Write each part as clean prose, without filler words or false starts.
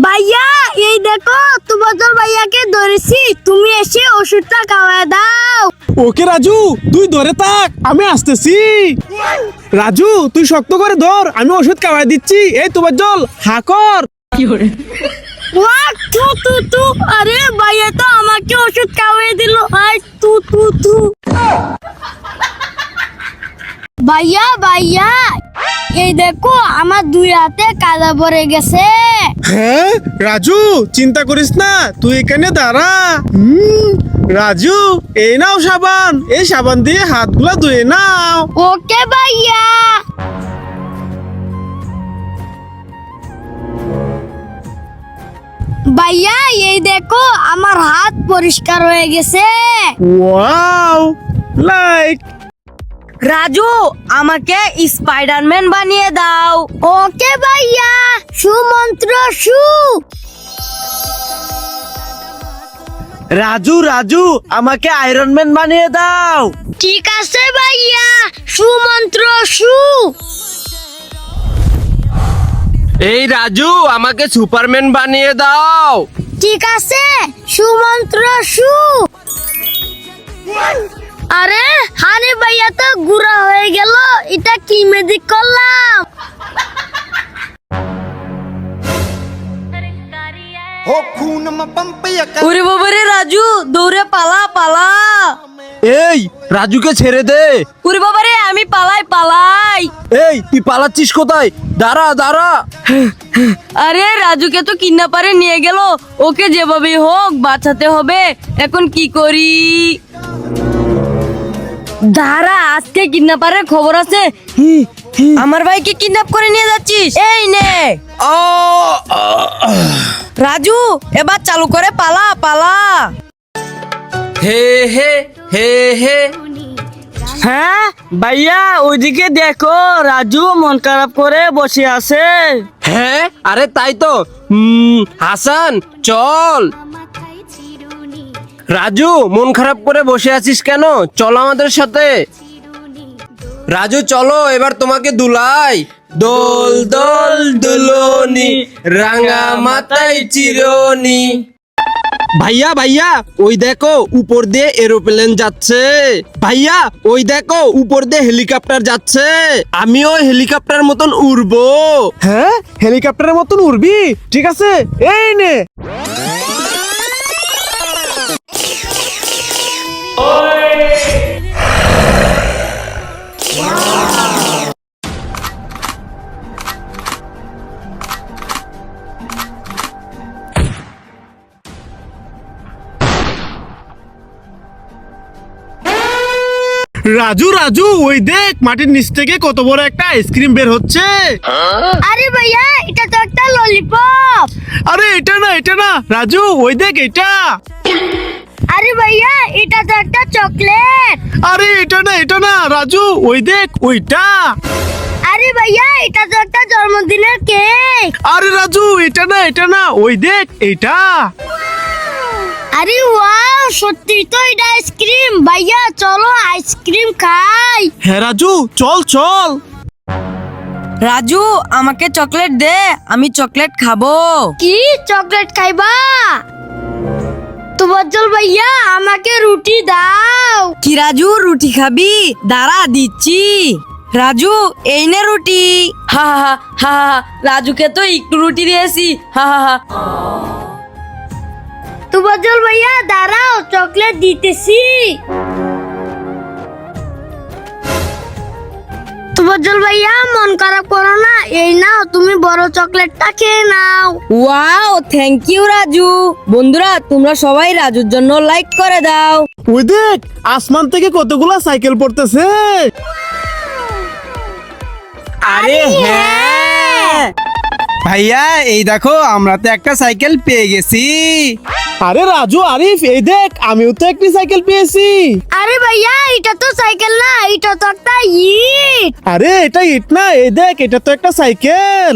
ভাইয়া এই দেখো তোমার ভাইয়াকে ধরেছি, তুমি এসে ওষুধটা খাওয়ায় দাও। ওকে রাজু, তুই ধরে থাক, আমি আসতেছি। রাজু তুই শক্ত করে ধর, আমি ওষুধ খাওয়াই দিচ্ছি। এই তোমার জল হাকর। তু তু তু, আরে ভাইয়া তো আমাকে ওষুধ খাওয়াই দিল। আই তু তু তু। ভাইয়া ভাইয়া এই দেখো আমার দুই হাতে কাদা ভরে গেছে। হ্যাঁ রাজু, চিন্তা করিস না, তুই এখানে দাঁড়া। রাজু এই নাও সাবান, এই সাবান দিয়ে হাতগুলা ধুয়ে নাও। ওকে ভাইয়া। ভাইয়া এই দেখো আমার হাত পরিষ্কার হয়ে গেছে। Wow, like. রাজু আমাকে স্পাইডারম্যান বানিয়ে দাও। ওকে ভাইয়া, সুমন্ত্র সু। রাজু রাজু আমাকে আয়রন ম্যান বানিয়ে দাও। ঠিক আছে ভাইয়া, সুমন্ত্র সু। এই রাজু আমাকে সুপারম্যান বানিয়ে দাও। ঠিক আছে, সুমন্ত্র সু। আরে হানি ভাইয়া তো গুড়া হয়ে গেল, এটা কি ম্যাজিক করলাম। ওরে বাবারে রাজু, দৌড়ে পালা পালা। এই রাজুকে ছেড়ে দে। ওরে বাবারে আমি পালাই পালাই। এই তুই পালাচ্ছিস কোথায়? দাঁড়া দাঁড়া। আরে রাজুকে তো কিডন্যাপারে নিয়ে গেল, ওকে যেভাবে হোক বাঁচাতে হবে। এখন কি করি? দাঁড়া, আজকে কিডন্যাপারের খবর আছে। আমার ভাইকে কিডন্যাপ করে নিয়ে যাচ্ছিস, এই নে। রাজু এবার চালু করে পালা পালা। হে হে হে হে। হ্যাঁ ভাইয়া, ওইদিকে দেখো রাজু মন খারাপ করে বসে আছে। হ্যাঁ আরে তাই তো। হাসান চল। রাজু মন খারাপ করে বসে আছিস কেন? চল আমাদের সাথে। রাজু চলো, এবার তোমাকে দুলাই। দোল দোল দুলনি, রাঙা মাথায় চিরনি। ভাইয়া ভাইয়া ওই দেখো উপর দিয়ে এরোপ্লেন যাচ্ছে। ভাইয়া ওই দেখো উপর দিয়ে হেলিকপ্টার যাচ্ছে। আমিও হেলিকপ্টার মতন উড়বো। হ্যাঁ হেলিকপ্টারের মতন উড়বি? ঠিক আছে, এই নে। রাজু রাজু ওই দেখ, মাটির নিচ থেকে কত বড় একটা আইসক্রিম বের হচ্ছে। আরে ভাইয়া এটা তো একটা ললিপপ। আরে এটা না, এটা না রাজু, ওই দেখ এটা। আরে ভাইয়া এটা তো একটা চকলেট। আরে এটা না, এটা না রাজু, ওই দেখ ওইটা। আরে ভাইয়া এটা তো একটা জন্মদিনের কেক। আরে রাজু এটা না, এটা না, ওই দেখ এইটা। আরে ওয়াও, সত্যি তো এটা আইসক্রিম। ভাইয়া চলো আইসক্রিম খাই। হ্যাঁ রাজু চল চল। রাজু আমাকে চকলেট দে, আমি চকলেট খাবো। কি চকলেট খাইবা? তুবাজ্জল ভাইয়া আমাকে রুটি দাও। কি রাজু রুটি খাবি? দাঁড়া দিচ্ছি। রাজু এই নে রুটি। হা হা হা হা। রাজুকে তো একটু রুটি দিয়েছি। হা হা হা। তুবাজ্জল ভাইয়া দাঁড়াও, চকলেট দিতেছি। তুবাজ্জল ভাইয়া মন খারাপ করো না, এই নাও তুমি বড় চকলেটটা খেয়ে নাও। Wow thank you Raju. বন্ধুরা তোমরা সবাই রাজুর জন্য লাইক করে দাও। ওই দেখ আসমান থেকে কতগুলা সাইকেল পড়তেছে। আরে হ্যাঁ ভাইয়া, এই দেখো আমরা তো একটা সাইকেল পেয়ে গেছি। আরে রাজু আরিফ এই দেখ, আমিও তো একটি সাইকেল পেয়েছি। আরে ভাইয়া এটা তো সাইকেল না, এটা তো একটা ইট। আরে এটা ইট না, এই দেখ এটা তো একটা সাইকেল।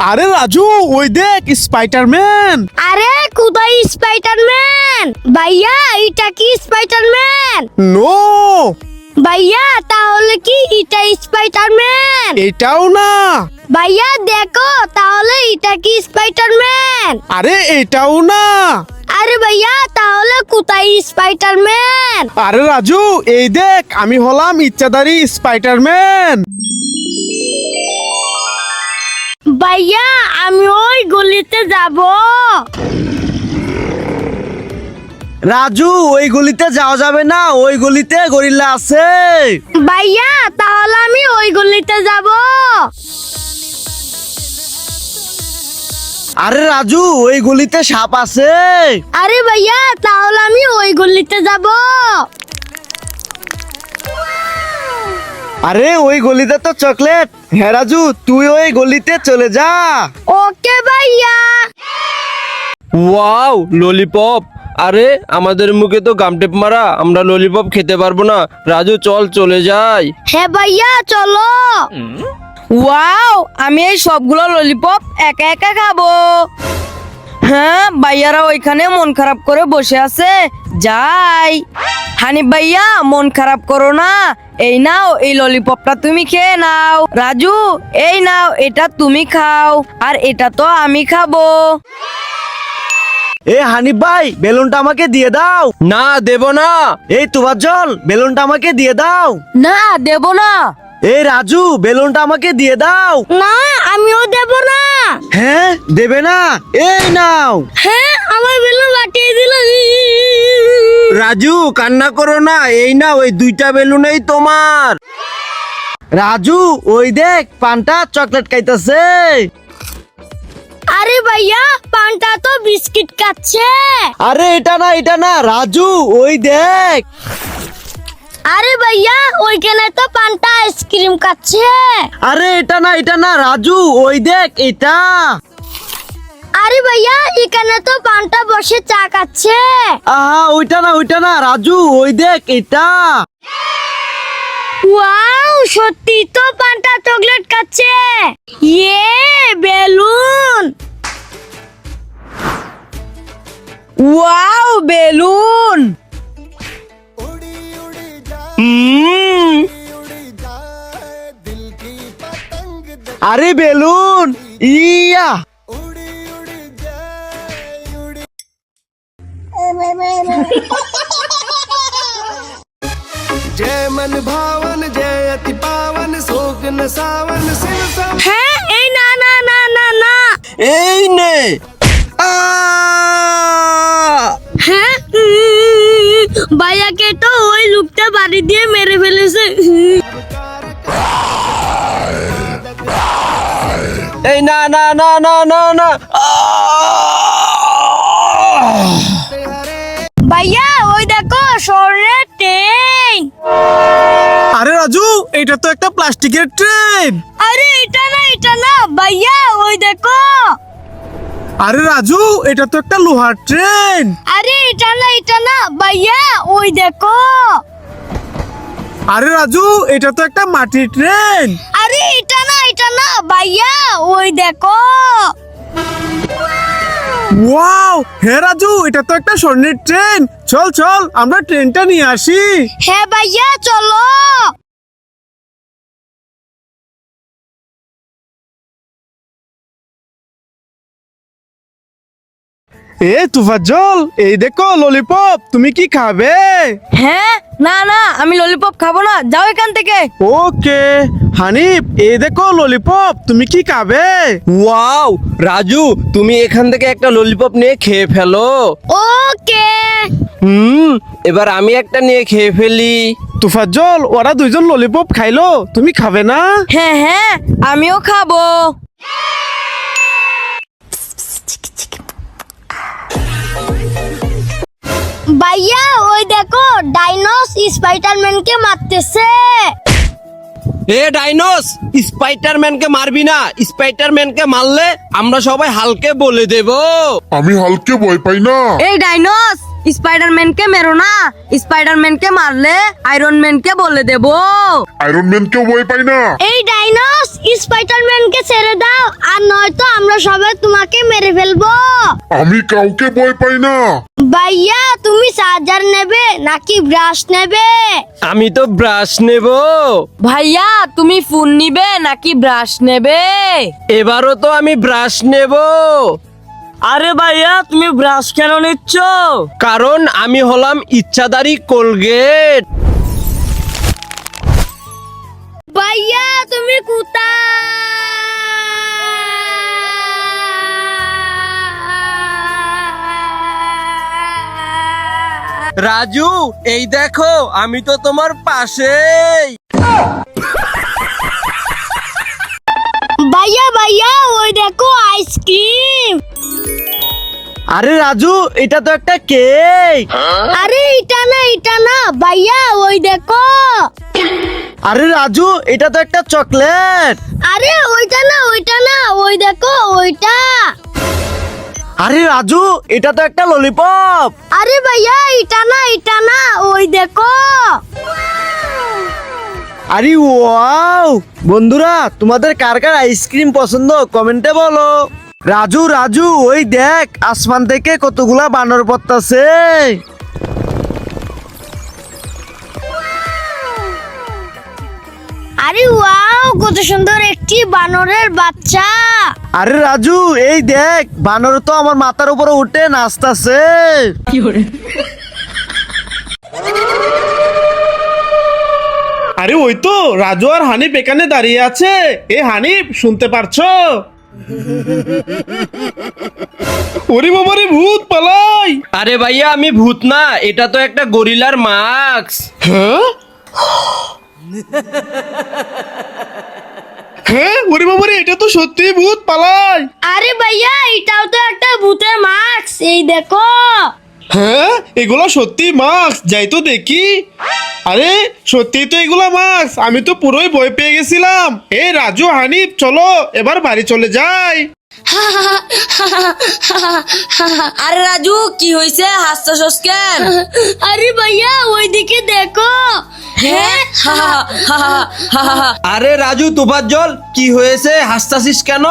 আরে রাজু ওই দেখ স্পাইডারম্যান। আরে কোথায় স্পাইডারম্যান? ভাইয়া এটা কি স্পাইডারম্যান? নো, ভাইয়া তাহলে কি এটা স্পাইডারম্যান? এটাও না। ভাইয়া দেখো তাহলে এটা কি স্পাইডারম্যান? আরে এটাও না। আরে ভাইয়া তাহলে কোথায় স্পাইডারম্যান? আরে রাজু, এই দেখ আমি হলাম ইচ্ছাধারী স্পাইডারম্যান। ভাইয়া আমি ওই গলিতে যাব। রাজু, ওই গলিতে যাওয়া যাবে না, ওই গলিতে গরিল্লা আছে। ভাইয়া তাহলে আমি ওই গলিতে যাব। আরে রাজু, ওই গলিতে সাপ আছে। আরে ভাইয়া তাহলে আমি ওই গলিতে যাব। আরে ওই গলিতে তো চকলেট। হ্যাঁ রাজু, তুই ওই গলিতে চলে যা। ওকে ভাইয়া। Wow, lollipop. আরে আমাদের মুখে তো গামটেপ মারা, আমরা ললিপপ খেতে পারবো না। রাজু চল চলে যাই। হ্যাঁ ভাইয়া চলো। ওয়াও, আমি এই সবগুলো ললিপপ একা একা খাবো। হ্যাঁ, ভাইয়ারা ওইখানে মন খারাপ করে বসে আছে, যাই। হানিফ ভাইয়া, মন খারাপ করো না, এই নাও এই ললিপপটা তুমি খেয়ে নাও। রাজু, এই নাও এটা তুমি খাও, আর এটা তো আমি খাবো। এ হানিফ ভাই, বেলুনটা আমাকে দিয়ে দাও। না, দেব না। এই তুফাজ্জল, বেলুনটা আমাকে দিয়ে দাও। না, দেব না। এই রাজু, বেলুনটা আমাকে দিয়ে দাও। না আমিও দেব না। হ্যাঁ, দেবে না? এই নাও। হ্যাঁ আমার বেলুন বাটিয়ে দিল। রাজু কান্না করো না, এই না ওই দুইটা বেলুনই তোমার। রাজু, ওই দেখ পান্তা চকলেট খাইতেছে। আরে ভাইয়া পান্তা তো বিস্কিট খাচ্ছে। আরে এটা না রাজু, ওই দেখ। আরে ভাইয়া ওইখানে তো পান্তা আইসক্রিম খাচ্ছে। আরে এটা না রাজু, ওই দেখ এটা। আরে ভাইয়া এখানে তো পান্তা বসে চা খাচ্ছে। আহা, ওইটা না রাজু, ওই দেখ এটা। ওয়াও, সত্যি তো পান্তা চকলেট খাচ্ছে। ইয়ে বেলুন। Wow, balloon. আরে বেলুন, ইয়া। जय मन भावन जय अति पावन सोगन सावन शिव सब হ্যাঁ এই না না না না না। এই নে। হ্যাঁ ভাইয়াকে তো ওই লোকটা বাড়ি দিয়ে মেরে ফেলেছে। এই না না না না না না। ভাইয়া ওই দেখো স্বর্ণের ট্রেন। আরে রাজু, এটা তো একটা প্লাস্টিকের ট্রেন। আরে এটা না ভাইয়া ওই দেখো। আরে রাজু, এটা তো একটা লোহার ট্রেন। আরে এটা না ভাইয়া ওই দেখো। আরে রাজু, এটা তো একটা মাটির ট্রেন। আরে এটা না ভাইয়া ওই দেখো। ওয়াও, হে রাজু, এটা তো একটা স্বর্ণের ট্রেন। চল চল আমরা ট্রেনটা নিয়ে আসি। হ্যাঁ ভাইয়া চলো। এ তুফাজ্জল, এই দেখো ললিপপ, তুমি কি খাবে? হ্যাঁ, না না, আমি ললিপপ খাবো না, যাও এখান থেকে। ওকে। হানিফ, এই দেখো ললিপপ, তুমি কি খাবে? ওয়াও, রাজু তুমি এখান থেকে একটা ললিপপ নিয়ে খেয়ে ফেলো। ওকে। এবার আমি একটা নিয়ে খেয়ে ফেলি। তুফাজ্জল, ওরা দুইজন ললিপপ খাইলো, তুমি খাবে না? হ্যাঁ হ্যাঁ, আমিও খাবো। ভাইয়া ওই দেখো ডাইনোস স্পাইডারম্যানকে মারতেছে। এ ডাইনোস, স্পাইডারম্যানকে মারবি না। স্পাইডারম্যানকে মারলে আমরা সবাই হালকে বলে দেব। আমি হালকে ভয় পাই না। এই ডাইনোস, স্পাইডারম্যানকে মেরো না, স্পাইডারম্যানকে মারলে আয়রন ম্যানকে বলে দেব। আয়রন ম্যানকেও ভয় পাই না। এই ডাইনোস স্পাইডারম্যানকে ছেড়ে দাও, আর নয়তো আমরা সবাই তোমাকে মেরে ফেলবো। আমি কাউকে ভয় পাই না। ভাইয়া তুমি চার্জার নেবে নাকি ব্রাশ নেবে? আমি তো ব্রাশ নেব। ভাইয়া তুমি ফোন নিবে নাকি ব্রাশ নেবে? এবারও তো আমি ব্রাশ নেব, আরে ভাইয়া তুমি ব্রাশ কেন নিচ্ছ? কারণ আমি হলাম ইচ্ছাধারী কোলগেট। ভাইয়া তুমি কোথায়? রাজু এই দেখো আমি তো তোমার পাশেই। ভাইয়া ভাইয়া ওই দেখো আইসক্রিম। আরে রাজু, এটা তো একটা কেক। আরে এটা না ভাইয়া ওই দেখো। আরে রাজু, এটা তো একটা চকলেট। আরে ওইটা না ওই দেখো ওইটা। আরে রাজু, এটা তো একটা ললিপপ। আরে ভাইয়া এটা না ওই দেখো। আরে ওয়াও! বন্ধুরা, তোমাদের কার কার আইসক্রিম পছন্দ কমেন্টে বলো। রাজু রাজু, ওই দেখ আসমান থেকে কতগুলা বানর পড়তাছে। আরে ওয়াও কত সুন্দর একটি বানরের বাচ্চা। আরে রাজু, এই দেখ বানর তো আমার মাথার উপরে উঠে নাচতাছে। আরে ওই তো রাজু আর হানিফ এখানে দাঁড়িয়ে আছে। এ হানিফ, শুনতে পারছো? ওরে বাবা রে, ভূত পালাই! আরে ভাইয়া আমি ভূত না, এটা তো একটা গরিলার মাস্ক। হ্যাঁ হ্যাঁ, ওরে বাবা রে, এটা তো সত্যি ভূত পালাই। আরে ভাইয়া এটাও তো একটা ভূতের মাস্ক, এই দেখো। হ্যাঁ, এগুলা সত্যি মাস্ক, যাই তো দেখি। আরে সত্যি তো এগুলা মাস্ক, আমি তো পুরোই ভয় পেয়ে গেছিলাম। এ রাজু হানিফ, চলো এবার বাড়ি চলে যাই। আরে রাজু কি হয়েছে, হাসতেছস কেন? আরে ভাইয়া ওইদিকে দেখো। হ্যাঁ আরে রাজু তোফাজ্জল, কি হয়েছে, হাসতাছিস কেন?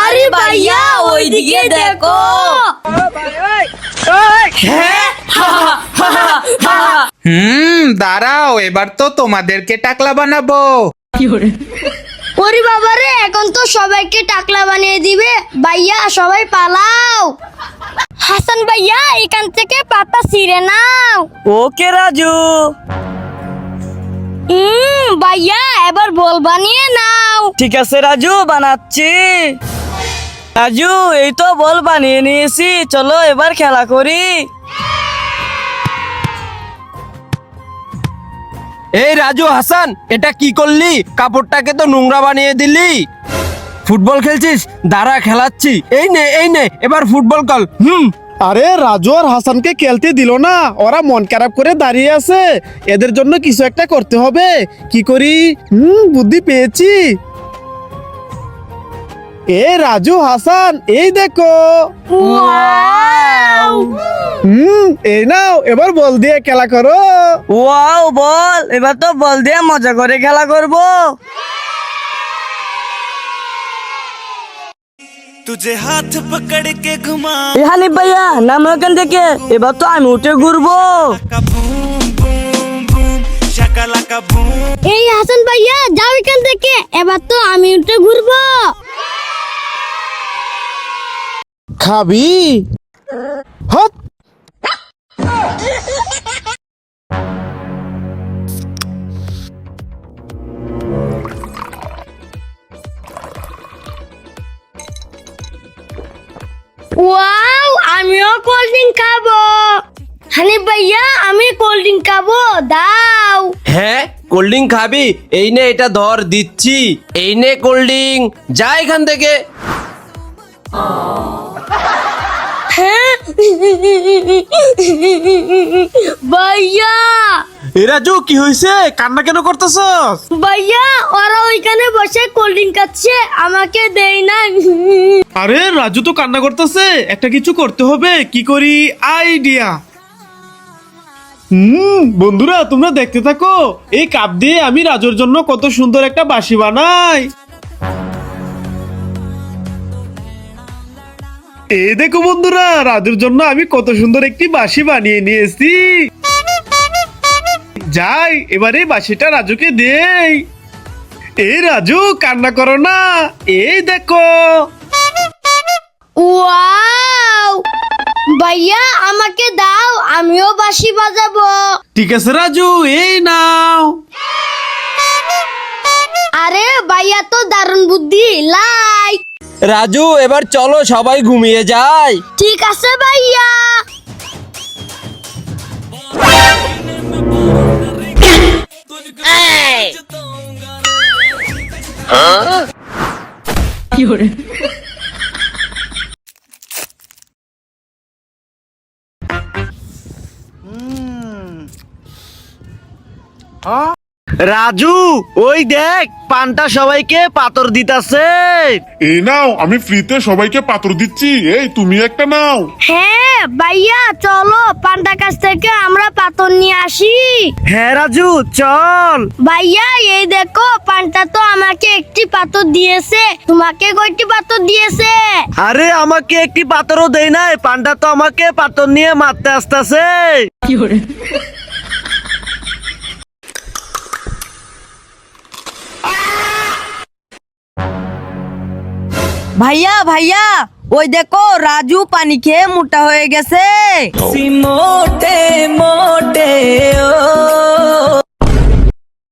আরে ভাইয়া ওইদিকে দেখো। দাঁড়াও, এবার তো তোমাদেরকে টাকলা বানাবো। ওরে বাবারে, এখন তো সবাইকে টাকলা বানিয়ে দিবে। ভাইয়া সবাই পালাও। হাসান ভাইয়া এখান থেকে পাতা ছিঁড়ে নাও। ওকে রাজু। ভাইয়া এবার বল বানিয়ে নাও। ঠিক আছে রাজু, বানাচ্ছি। রাজু এই তো বল বানিয়ে নিয়েছি, চলো এবার খেলা করি। এই রাজু হাসান, এটা কি করলি? কাপড়টাকে তো নোংরা বানিয়ে দিলি। ফুটবল খেলছিস? দাঁড়া খেলাচ্ছি। এই নে এবার ফুটবল কল। আরে রাজু আর হাসানকে খেলতে দিল না, ওরা মন খারাপ করে দাঁড়িয়ে আছে। এদের জন্য কিছু একটা করতে হবে। কি করি? বুদ্ধি পেয়েছি। এ রাজু হাসান, এই দেখো। এই নাও, এবার বল দিয়ে খেলা করো। ওয়াও বল, এবার তো বল দিয়ে মজা করে খেলা করব। तुझे हाथ पकड़ के घुमा এ হানিফ ভাইয়া নাম ওখান থেকে, এবার তো আমি উঠে ঘুরবো। का बूम बूम बूम शाकाला का बूम। এই হাসান ভাইয়া যাও এখান থেকে, এবার তো আমি উঠে ঘুরবো। খাবি? হট! ওয়াও আমিও কোল্ড ড্রিঙ্ক খাবো। হানিফ ভাইয়া আমি কোল্ড ড্রিঙ্ক খাবো, দাও। হ্যাঁ, কোল্ড ড্রিঙ্ক খাবি? এই নে, এটা ধর, দিচ্ছি। এই নে কোল্ড ড্রিঙ্ক, যা এখান থেকে। ভাইয়া এ রাজু, কি হয়েছে? কান্না কেন করতেছস? ভাইয়া ওরা ওইখানে বসে কোল্ড ড্রিঙ্ক খাচ্ছে, আমাকে দেই না। আরে রাজু তো কান্না করতেছে, একটা কিছু করতে হবে। কি করি? আইডিয়া। বন্ধুরা তোমরা দেখতে থাকো, এই কাপ দিয়ে আমি রাজুর জন্য কত সুন্দর একটা বাঁশি বানাই। এই দেখো বন্ধুরা, রাজুর জন্য আমি কত সুন্দর একটি বাঁশি বানিয়ে নিয়েছি। যাই এবার এই বাঁশিটা রাজুকে দেই। এই রাজু, কান্না করো না, এই দেখো। ওয়াও ভাইয়া আমাকে দাও, আমিও বাঁশি বাজাবো। ঠিক আছে রাজু, এই নাও। আরে ভাইয়া তো দারুণ বুদ্ধি, লাইক। রাজু এবার চলো সবাই ঘুমিয়ে যাই। ঠিক আছে ভাইয়া। রাজু ওই দেখ, পান্তা সবাইকে পাথর দিতাছে। এই নাও, আমি ফ্রিতে সবাইকে পাথর দিচ্ছি, এই তুমি একটা নাও। হ্যাঁ ভাইয়া, চলো পান্ডা কাছ থেকে আমরা পাথর নিয়ে আসি। হ্যাঁ রাজু চল। ভাইয়া এই দেখো, পান্ডা তো আমাকে একটি পাথর দিয়েছে, তোমাকে কয়টি পাথর দিয়েছে? আরে আমাকে একটি পাথরও দেয় নাই, পান্ডা তো আমাকে পাথর নিয়ে মারতে আসতেছে। ভাইয়া ভাইয়া, ওই দেখো রাজু পানি খেয়ে মোটা হয়ে গেছে। মোটে মোটে ও